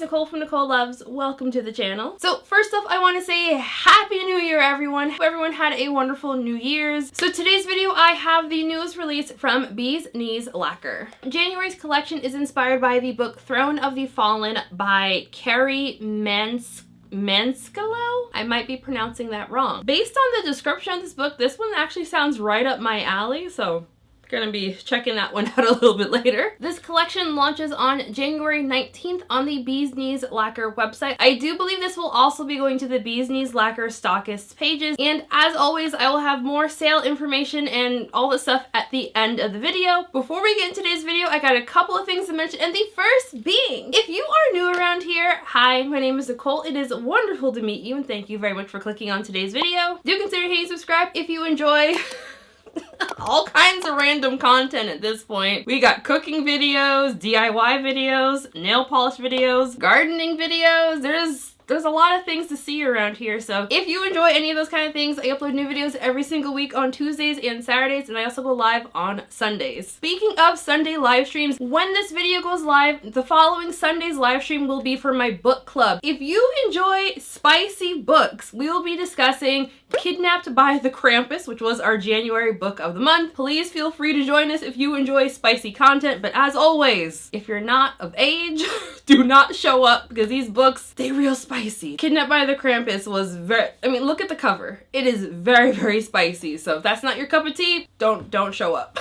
it's Nicole from Nicole Loves. Welcome to the channel. So first off, I want to say Happy New Year, everyone. Hope everyone had a wonderful New Year's. So today's video, I have the newest release from Knees Lacquer. January's collection is inspired by the book Throne of the Fallen by Carrie Manskalo? I might be pronouncing that wrong. Based on the description of this book, this one actually sounds right up my alley, so gonna be checking that one out a little bit later. This collection launches on January 19th on the Knees Lacquer website. I do believe this will also be going to the Knees Lacquer stockists pages, and as always, I will have more sale information and all the stuff at the end of the video. Before we get into today's video, I got a couple of things to mention, and the first being, if you are new around here, hi, my name is Nicole. It is wonderful to meet you, and thank you very much for clicking on today's video. Do consider hitting subscribe if you enjoy all kinds of random content at this point. We got cooking videos, DIY videos, nail polish videos, gardening videos. There's a lot of things to see around here, so if you enjoy any of those kind of things, I upload new videos every single week on Tuesdays and Saturdays, and I also go live on Sundays. Speaking of Sunday live streams, when this video goes live, the following Sunday's live stream will be for my book club. If you enjoy spicy books, we will be discussing Kidnapped by the Krampus, which was our January book of the month. Please feel free to join us if you enjoy spicy content, but as always, if you're not of age, do not show up because these books, they real spicy. Kidnapped by the Krampus was look at the cover. It is very, very spicy. So if that's not your cup of tea, don't show up.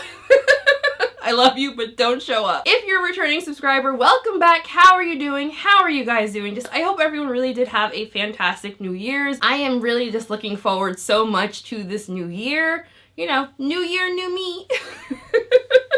I love you, but don't show up. If you're a returning subscriber, welcome back. How are you doing? How are you guys doing? I hope everyone really did have a fantastic New Year's. I am really just looking forward so much to this new year. You know, new year, new me.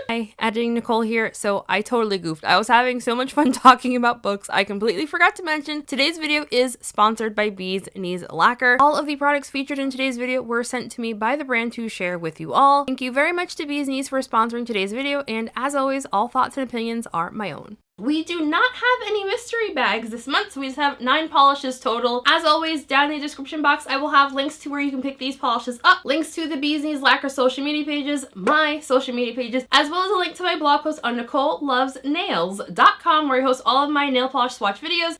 Hi, editing Nicole here. So I totally goofed. I was having so much fun talking about books. I completely forgot to mention today's video is sponsored by Knees Lacquer. All of the products featured in today's video were sent to me by the brand to share with you all. Thank you very much to Knees for sponsoring today's video, and as always, all thoughts and opinions are my own. We do not have any mystery bags this month, so we just have 9 polishes total. As always, down in the description box, I will have links to where you can pick these polishes up, links to the Knees Lacquer social media pages, my social media pages, as well as a link to my blog post on NicoleLovesNails.com, where I host all of my nail polish swatch videos,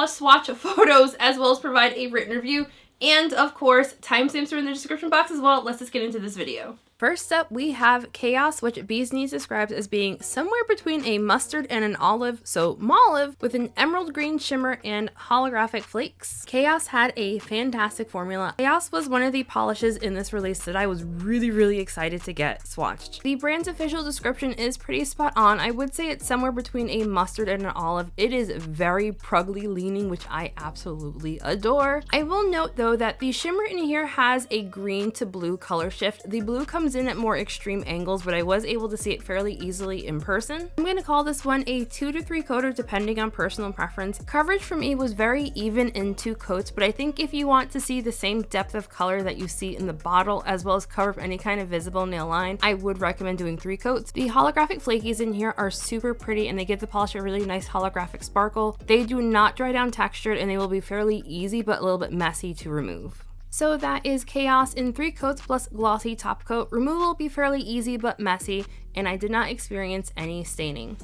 swatch photos, as well as provide a written review. And of course, timestamps are in the description box as well. Let's just get into this video. First up, we have Chaos, which Knees describes as being somewhere between a mustard and an olive, so mauve, with an emerald green shimmer and holographic flakes. Chaos had a fantastic formula. Chaos was one of the polishes in this release that I was really excited to get swatched. The brand's official description is pretty spot on. I would say it's somewhere between a mustard and an olive. It is very prugly leaning, which I absolutely adore. I will note though that the shimmer in here has a green to blue color shift. The blue comes in at more extreme angles, but I was able to see it fairly easily in person. I'm going to call this one a 2 to 3 coater depending on personal preference. Coverage for me was very even in 2 coats, but I think if you want to see the same depth of color that you see in the bottle, as well as cover up any kind of visible nail line, I would recommend doing 3 coats. The holographic flakies in here are super pretty, and they give the polish a really nice holographic sparkle. They do not dry down textured, and they will be fairly easy but a little bit messy to remove. So that is Chaos in 3 coats plus glossy top coat. Removal will be fairly easy but messy, and I did not experience any staining.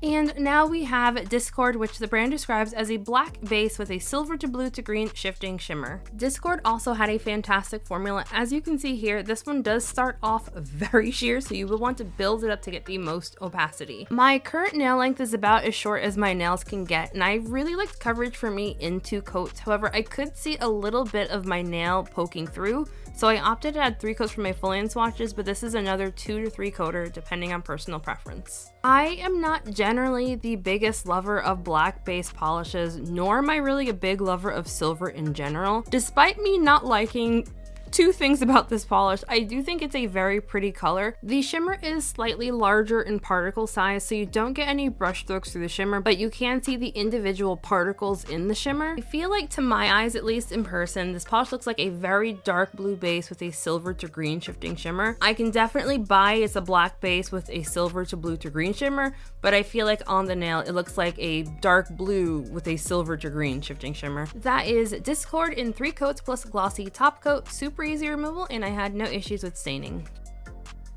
And now we have Discord, which the brand describes as a black base with a silver to blue to green shifting shimmer. Discord also had a fantastic formula. As you can see here, this one does start off very sheer, so you will want to build it up to get the most opacity. My current nail length is about as short as my nails can get, and I really liked coverage for me in 2 coats. However, I could see a little bit of my nail poking through, so I opted to add 3 coats for my full-hand swatches, but this is another 2 to 3 coater depending on personal preference. I am not generally the biggest lover of black base polishes, nor am I really a big lover of silver in general. Despite me not liking 2 things about this polish. I do think it's a very pretty color. The shimmer is slightly larger in particle size, so you don't get any brush strokes through the shimmer, but you can see the individual particles in the shimmer. I feel like, to my eyes, at least in person, this polish looks like a very dark blue base with a silver to green shifting shimmer. I can definitely buy it's a black base with a silver to blue to green shimmer, but I feel like on the nail, it looks like a dark blue with a silver to green shifting shimmer. That is Discord in 3 coats plus glossy top coat. Super easy removal, and I had no issues with staining.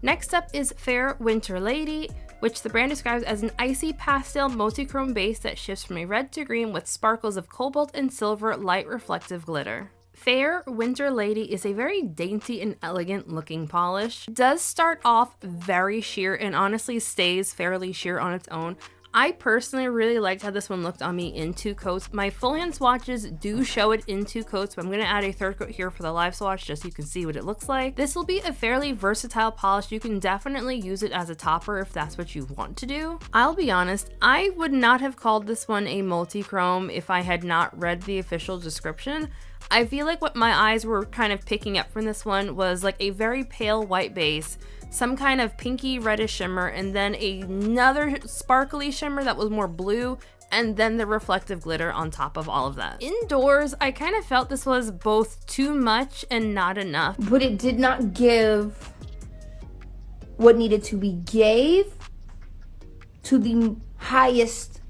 Next up is Fair Winter Lady. which the brand describes as an icy pastel multi-chrome base that shifts from a red to green with sparkles of cobalt and silver light reflective glitter. Fair Winter Lady is a very dainty and elegant looking polish. It does start off very sheer and honestly stays fairly sheer on its own. I personally really liked how this one looked on me in 2 coats. My full hand swatches do show it in 2 coats, but I'm going to add a 3rd coat here for the live swatch just so you can see what it looks like. This will be a fairly versatile polish. You can definitely use it as a topper if that's what you want to do. I'll be honest, I would not have called this one a multi-chrome if I had not read the official description. I feel like what my eyes were kind of picking up from this one was like a very pale white base, some kind of pinky reddish shimmer, and then another sparkly shimmer that was more blue, and then the reflective glitter on top of all of that. Indoors, I kind of felt this was both too much and not enough. But it did not give what needed to be gave to the highest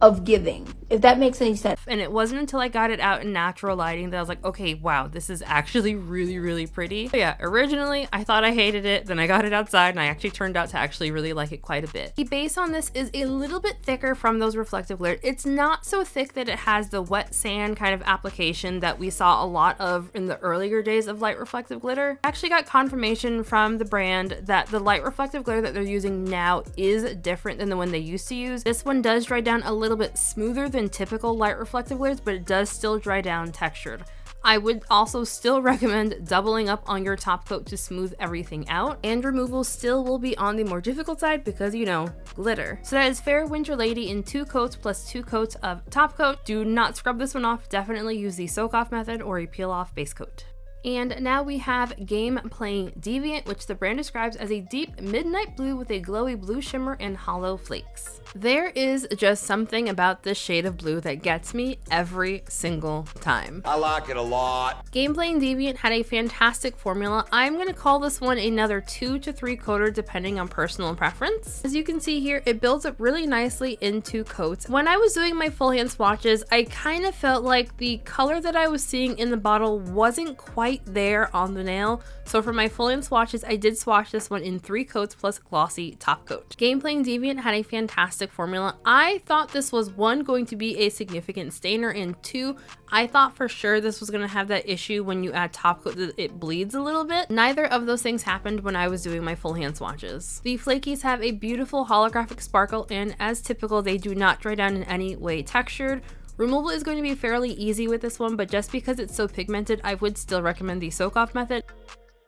of giving, if that makes any sense. And it wasn't until I got it out in natural lighting that I was like, okay, wow, this is actually really, really pretty. But yeah, originally I thought I hated it, then I got it outside and I actually turned out to actually really like it quite a bit. The base on this is a little bit thicker from those reflective glitter. It's not so thick that it has the wet sand kind of application that we saw a lot of in the earlier days of light reflective glitter. I actually got confirmation from the brand that the light reflective glitter that they're using now is different than the one they used to use. This one does dry down a little bit smoother than typical light reflective glitters, but it does still dry down textured. I would also still recommend doubling up on your top coat to smooth everything out, and removal still will be on the more difficult side because, you know, glitter. So that is Fair Winter Lady in 2 coats plus 2 coats of top coat. Do not scrub this one off. Definitely use the soak off method or a peel off base coat. And now we have Game Playing Deviant, which the brand describes as a deep midnight blue with a glowy blue shimmer and hollow flakes. There is just something about this shade of blue that gets me every single time. I like it a lot. Game Playing Deviant had a fantastic formula. I'm going to call this one another 2 to 3 coater depending on personal preference. As you can see here, it builds up really nicely in 2 coats. When I was doing my full hand swatches, I kind of felt like the color that I was seeing in the bottle wasn't quite there on the nail. So for my full hand swatches, I did swatch this one in 3 coats plus glossy top coat. Game Playing Deviant had a fantastic formula. I thought this was 1, going to be a significant stainer, and 2, I thought for sure this was going to have that issue when you add top coat that it bleeds a little bit. Neither of those things happened when I was doing my full hand swatches. The flakies have a beautiful holographic sparkle, and as typical, they do not dry down in any way textured. Removal is going to be fairly easy with this one, but just because it's so pigmented, I would still recommend the soak off method.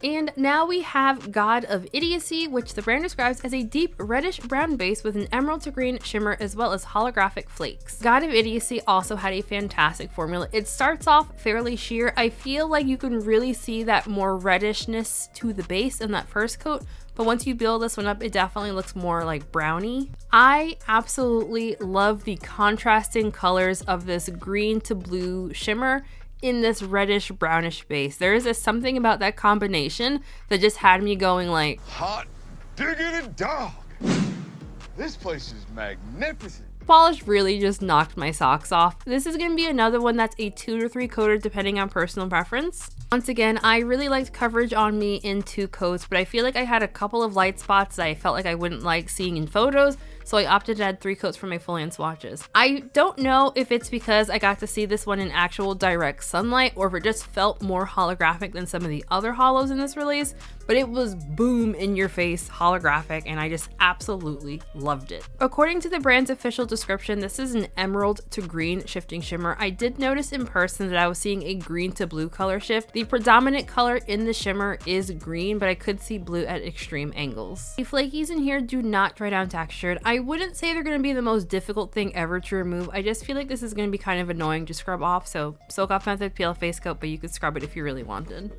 And now we have God of Idiocy, which the brand describes as a deep reddish brown base with an emerald to green shimmer as well as holographic flakes. God of Idiocy also had a fantastic formula. It starts off fairly sheer. I feel like you can really see that more reddishness to the base in that first coat, but once you build this one up, it definitely looks more like brownie. I absolutely love the contrasting colors of this green to blue shimmer in this reddish brownish base. There is something about that combination that just had me going like, Hot diggity dog. This place is magnificent. Polish really just knocked my socks off. This is going to be another one that's a 2 to 3 coater depending on personal preference. Once again, I really liked coverage on me in 2 coats, but I feel like I had a couple of light spots that I felt like I wouldn't like seeing in photos, so I opted to add 3 coats for my full hand swatches. I don't know if it's because I got to see this one in actual direct sunlight or if it just felt more holographic than some of the other hollows in this release, but it was boom in your face holographic and I just absolutely loved it. According to the brand's official description, this is an emerald to green shifting shimmer. I did notice in person that I was seeing a green to blue color shift. The predominant color in the shimmer is green, but I could see blue at extreme angles. The flakies in here do not dry down textured. I wouldn't say they're going to be the most difficult thing ever to remove. I just feel like this is going to be kind of annoying to scrub off, so soak off method, peel off face coat, but you could scrub it if you really wanted.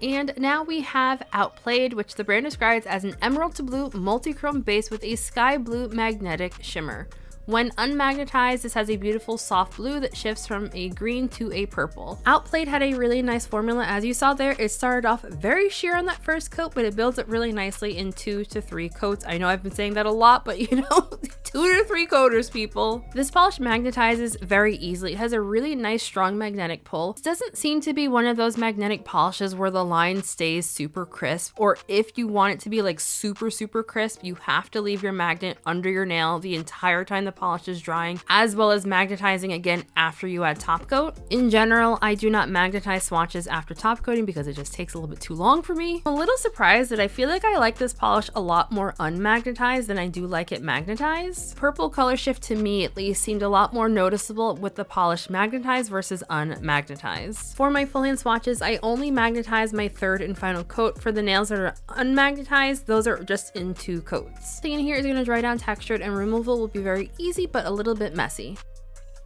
And now we have Outplayed, which the brand describes as an emerald to blue multi-chrome base with a sky blue magnetic shimmer. When unmagnetized, this has a beautiful soft blue that shifts from a green to a purple. Outplayed had a really nice formula. As you saw there, it started off very sheer on that first coat, but it builds up really nicely in 2 to 3 coats. I know I've been saying that a lot, but you know, 2 to 3 coaters, people. This polish magnetizes very easily. It has a really nice strong magnetic pull. This doesn't seem to be one of those magnetic polishes where the line stays super crisp, or if you want it to be like super crisp, you have to leave your magnet under your nail the entire time the polish is drying, as well as magnetizing again after you add top coat. In general, I do not magnetize swatches after top coating because it just takes a little bit too long for me. I'm a little surprised that I feel like I like this polish a lot more unmagnetized than I do like it magnetized. Purple color shift to me at least seemed a lot more noticeable with the polish magnetized versus unmagnetized. For my full hand swatches, I only magnetize my third and final coat. For the nails that are unmagnetized, those are just in 2 coats. Thing in here is going to dry down textured, and removal will be very easy but a little bit messy.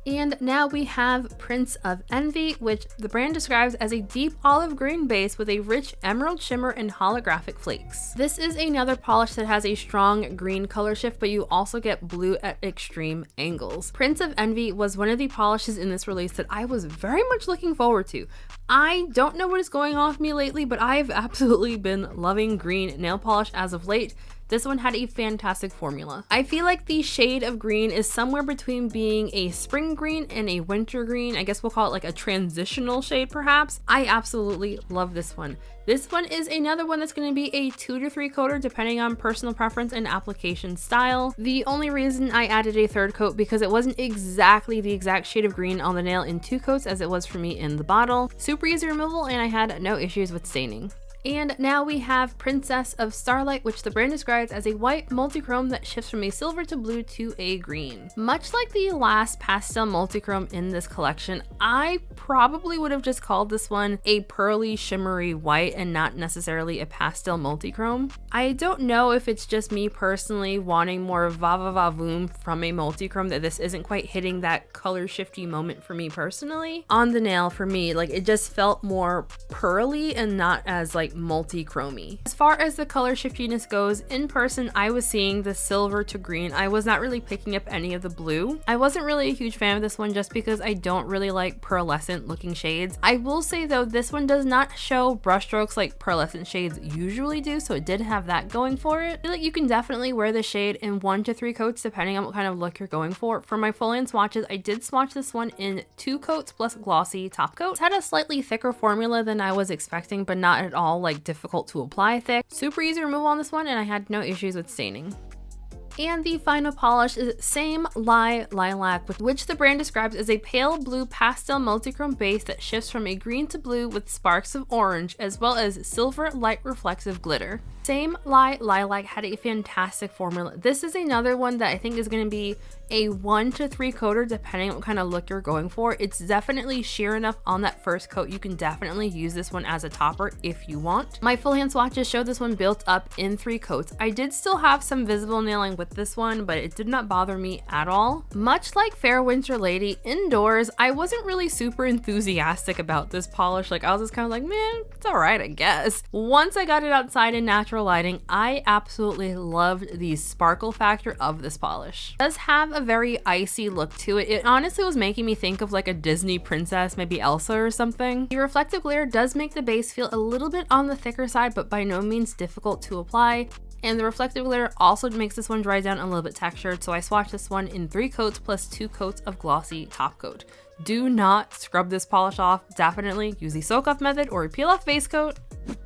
And now we have Prince of Envy, which the brand describes as a deep olive green base with a rich emerald shimmer and holographic flakes. This is another polish that has a strong green color shift, but you also get blue at extreme angles. Prince of Envy was one of the polishes in this release that I was very much looking forward to. I don't know what is going on with me lately, but I've absolutely been loving green nail polish as of late. This one had a fantastic formula. I feel like the shade of green is somewhere between being a spring green and a winter green. I guess we'll call it like a transitional shade perhaps. I absolutely love this one. This one is another one that's going to be a 2 to 3 coater depending on personal preference and application style. The only reason I added a third coat because it wasn't exactly the exact shade of green on the nail in 2 coats as it was for me in the bottle. Super easy removal, and I had no issues with staining. And now we have Princess of Starlight, which the brand describes as a white multichrome that shifts from a silver to blue to a green. Much like the last pastel multichrome in this collection, I probably would have just called this one a pearly shimmery white and not necessarily a pastel multichrome. I don't know if it's just me personally wanting more va-va-va-voom from a multichrome that this isn't quite hitting that color shifty moment for me personally. On the nail for me, like it just felt more pearly and not as like multi-chromy. As far as the color shiftiness goes, in person I was seeing the silver to green. I was not really picking up any of the blue. I wasn't really a huge fan of this one just because I don't really like pearlescent looking shades. I will say though, this one does not show brushstrokes like pearlescent shades usually do, so it did have that going for it. I feel like you can definitely wear the shade in 1 to 3 coats depending on what kind of look you're going for. For my full hand swatches, I did swatch this one in 2 coats plus glossy top coat. It had a slightly thicker formula than I was expecting, but not at all like difficult to apply thick. Super easy removal on this one, and I had no issues with staining. And the final polish is same Lie Lilac, which the brand describes as a pale blue pastel multichrome base that shifts from a green to blue with sparks of orange, as well as silver light reflexive glitter. Same Lie Lilac had a fantastic formula. This is another one that I think is going to be a 1 to 3 coater depending on what kind of look you're going for. It's definitely sheer enough on that first coat. You can definitely use this one as a topper if you want. My full hand swatches show this one built up in 3 coats. I did still have some visible nailing with this one, but it did not bother me at all. Much like Fair Winter Lady, indoors, I wasn't really super enthusiastic about this polish. Like I was just kind of like, man, it's all right, I guess. Once I got it outside in natural lighting, I absolutely loved the sparkle factor of this polish. It does have a very icy look to it. It honestly was making me think of like a Disney princess, maybe Elsa or something. The reflective glitter does make the base feel a little bit on the thicker side, but by no means difficult to apply. And the reflective glitter also makes this one dry down a little bit textured, so I swatched this one in 3 coats plus 2 coats of glossy top coat. Do not scrub this polish off. Definitely use the soak off method or a peel off base coat.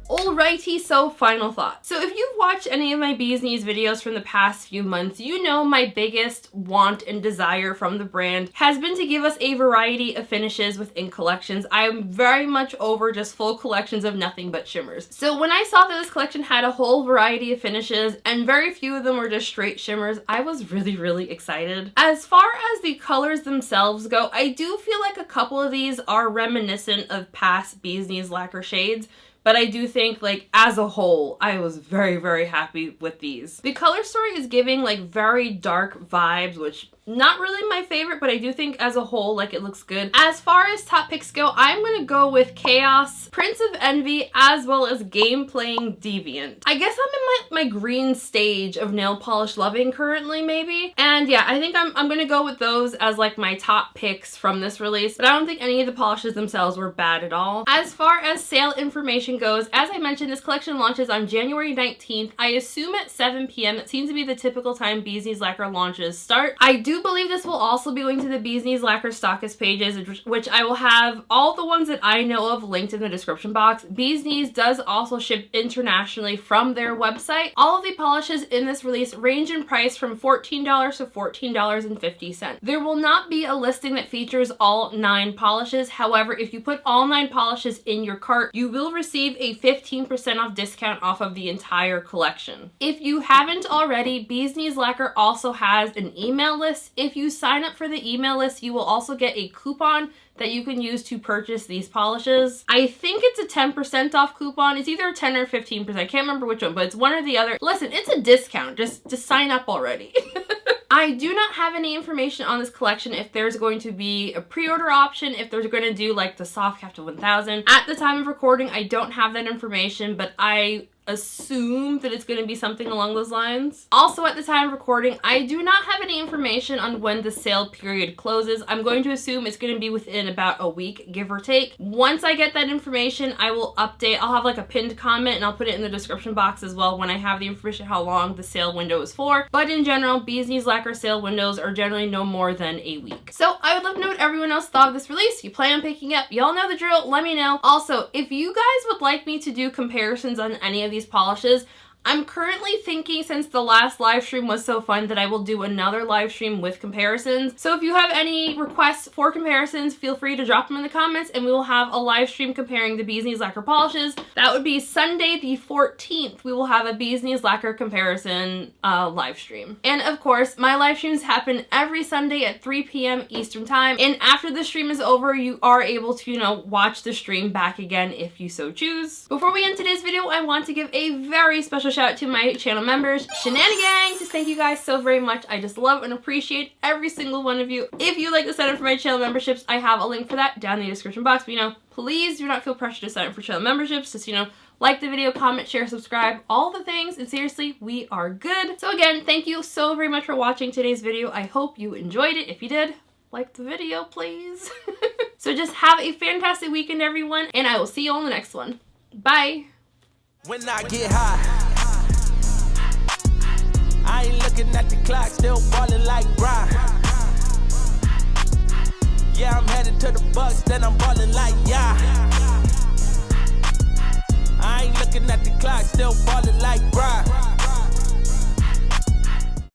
Alrighty, so final thoughts. So if you've watched any of my Bees Knees videos from the past few months, you know my biggest want and desire from the brand has been to give us a variety of finishes within collections. I am very much over just full collections of nothing but shimmers. So when I saw that this collection had a whole variety of finishes and very few of them were just straight shimmers, I was really excited. As far as the colors themselves go, I do feel like a couple of these are reminiscent of past Bees Knees Lacquer shades, but I do think, like, as a whole, I was very happy with these. The color story is giving, like, very dark vibes, which Not really my favorite, but I do think as a whole, like, it looks good. As far as top picks go, I'm gonna go with Chaos, Prince of Envy, as well as Game Playing Deviant. I guess I'm in my green stage of nail polish loving currently, maybe. And yeah, I think I'm gonna go with those as like my top picks from this release, but I don't think any of the polishes themselves were bad at all. As far as sale information goes, as I mentioned, this collection launches on January 19th. I assume at 7 p.m. That seems to be the typical time Knees Lacquer launches start. I do believe this will also be linked to the Knees Lacquer stockist pages, which I will have all the ones that I know of linked in the description box. Knees does also ship internationally from their website. All of the polishes in this release range in price from $14 to $14.50. There will not be a listing that features all 9 polishes. However, if you put all 9 polishes in your cart, you will receive a 15% off discount off of the entire collection. If you haven't already, Knees Lacquer also has an email list. If you sign up for the email list, you will also get a coupon that you can use to purchase these polishes. I think it's a 10% off coupon. It's either 10 or 15%. I can't remember which one, but it's one or the other. Listen, it's a discount. Just sign up already. I do not have any information on this collection if there's going to be a pre-order option, if they're going to do like the soft cap to 1000. At the time of recording, I don't have that information, but I assume that it's going to be something along those lines. Also, at the time of recording, I do not have any information on when the sale period closes. I'm going to assume it's going to be within about a week, give or take. Once I get that information, I will update. I'll have like a pinned comment and I'll put it in the description box as well when I have the information how long the sale window is for. But in general, Knees Lacquer sale windows are generally no more than a week. So I would love to know what everyone else thought of this release. You plan on picking up? Y'all know the drill. Let me know. Also, if you guys would like me to do comparisons on any of these polishes, I'm currently thinking, since the last live stream was so fun, that I will do another live stream with comparisons. So if you have any requests for comparisons, feel free to drop them in the comments and we will have a live stream comparing the Knees Lacquer polishes. That would be Sunday the 14th. We will have a Knees Lacquer comparison live stream. And of course, my live streams happen every Sunday at 3 p.m. Eastern time. And after the stream is over, you are able to, you know, watch the stream back again if you so choose. Before we end today's video, I want to give a very special shout out to my channel members, Shenanigang. Just thank you guys so very much. I just love and appreciate every single one of you. If you like to sign up for my channel memberships, I have a link for that down in the description box. But you know, please do not feel pressured to sign up for channel memberships. Just, you know, like the video, comment, share, subscribe, all the things, and seriously, we are good. So again, thank you so very much for watching today's video. I hope you enjoyed it. If you did, like the video, please. So just have a fantastic weekend, everyone, and I will see you on the next one. Bye. When I get high, I ain't looking at the clock, still ballin' like Brian. Yeah, I'm headed to the Bucks, then I'm ballin' like yeah.